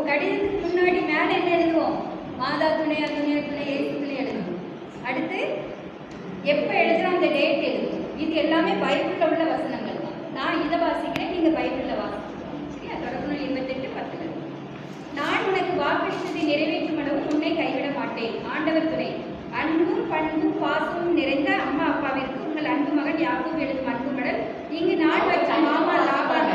கடிதத்துக்கு முன்னாடி மேலே என்ன எழுதுவோம்? மாதா துணையா துணையா துணை ஏசு துணை எழுதணும். அடுத்து எப்போ எழுதுகிறோம் அந்த டேட் எழுதுவோம். இது எல்லாமே பைபிளில் உள்ள வசனங்கள் தான். நான் இதை வாசிக்கிறேன், நீங்கள் பைபிளில் வாசிக்கிறோம். சரியா? தொடர்பு 28:10. நான் உனக்கு வாக்களித்ததை நிறைவேற்றும் அளவு உன்னை கைவிட மாட்டேன். ஆண்டவர் துணை. அன்பும் பண்பும் பாசமும் நிறைந்த அம்மா அப்பாவிற்கு உங்கள் அன்பு மகன் யாக்கோபு எழுதும் அன்பு மடல். இங்கு நான் வச்ச மாமா லாபான்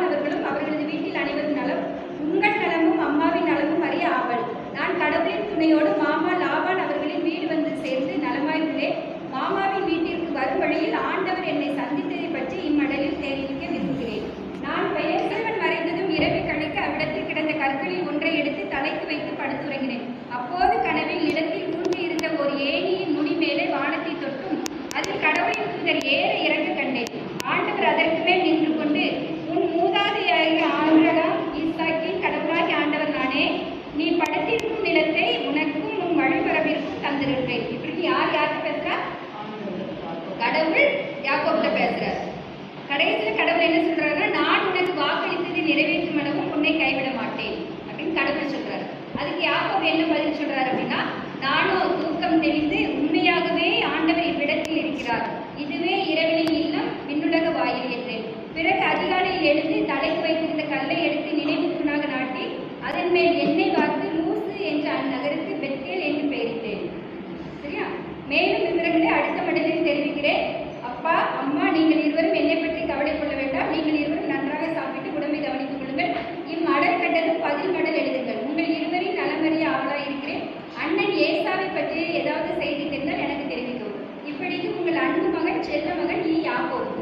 அவர்களும் அவர்களது வீட்டில் அனைவரும் நலம், உங்கள் நலமும் அம்மாவின் நலமும் அறிய ஆவல். நான் கடவுளின் துணையோடு மாமா லாபான் அவர்களின் வீடு வந்து சேர்ந்து நலமாய் உள்ளேன். மாமாவின் வீட்டிற்கு வரும் வழியில் ஆண்டவர் என்னை சந்தித்ததை பற்றி இம்மடலில் தெரிவிக்க விரும்புகிறேன். நான் பெயர்சவன் மறைந்ததும் இரவு கணிக்க அவ்விடத்தில் கிடந்த கற்களில் ஒன்றை எடுத்து தலைக்கு வைத்து படுத்துறங்கினேன். அப்போது கனவில் இடத்தில் ஊன்றி இருந்த ஒரு ஏணியின் முடி மேலே வானத்தை தொட்டும் அதில் கடவுளின் தூதர் ஏற இறங்க கண்டேன். ஆண்டவர் அதற்கு மேல் நின்று கொண்டு, உன் மூதாதையாகிய ஆபிரகாம் ஈசாக்கின் கடவுளாகிய ஆண்டவர் நானே. நீ படுத்திருக்கும் நிலத்தை உனக்கும் உன் வழிபரப்பிற்கும் தந்திருக்கிறேன். இப்படி யாருக்கு பேசுறா? கடவுள் யாக்கோபிட்ட பேசுறார். கடைசியில் கடவுள் என்ன சொல்றாருன்னா, நான் உனக்கு வாக்களித்ததை நிறைவேற்றும் அளவும் உன்னை கைவிட மாட்டேன் அப்படின்னு கடவுள் சொல்றாரு. அதுக்கு யாக்கோபு என்ன பதில் சொல்றாரு அப்படின்னா, நானோ தூக்கம் தெளிந்து உண்மையாகவே ஆண்டவர் இவ்விடத்தில் இருக்கிறார். இதுவே இரவிலின் இல்லம் விண்ணுலக வாயில் என்றேன். பிறகு அதிகாலையில் எழுந்து தலைக்கு வைத்திருந்த கல்லை எடுத்து நினைவு தூணாக நாட்டி அதன் மேல் எண்ணெய் வார்த்து லூசு என்ற அந்நகருக்கு பெத்தேல் என்று பெயரிட்டேன். சரியா? மேலும் விவரங்களை அடுத்த மடலில் தெரிவிக்கிறேன். அப்பா அம்மா, நீங்கள் இருவரும் என்னை பற்றி கவலை கொள்ள வேண்டாம். நீங்கள் இருவரும் நன்றாக சாப்பிட்டு உடம்பை கவனித்துக் கொள்ளுங்கள். இம்மடல் கண்டதும் பதில் மடல் எழுதுங்கள். உங்கள் இருவரின் நலமறிய ஆவலாக இருக்கிறேன். அண்ணன் ஏசாவை பற்றி ஏதாவது செய்தி தெரிந்தால் எனக்கு தெரிவிக்கவும். இப்படிக்கு உங்கள் அன்பு மகன் செல்ல மகன் யாக்கோபு.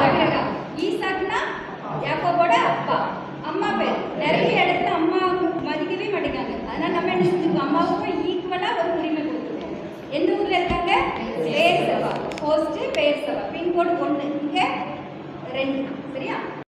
ஆபிரகாம். ஈசாக்னா யாக்கோபோட அப்பா. அம்மா பேர். நிறைய இடத்துல அம்மா மதிக்கவே மாட்டேங்காங்க. அதனால நம்ம என்ன செஞ்சுருக்கோம்? அம்மாவுக்கும் ஈக்குவலாக ஒரு உரிமை கொடுத்துருக்கோம். எந்த ஊரில் இருக்காங்க? பெயர்சவா. போஸ்ட்டு பெயர்சவா. பின்கோடு 1, இங்கே 2. சரியா?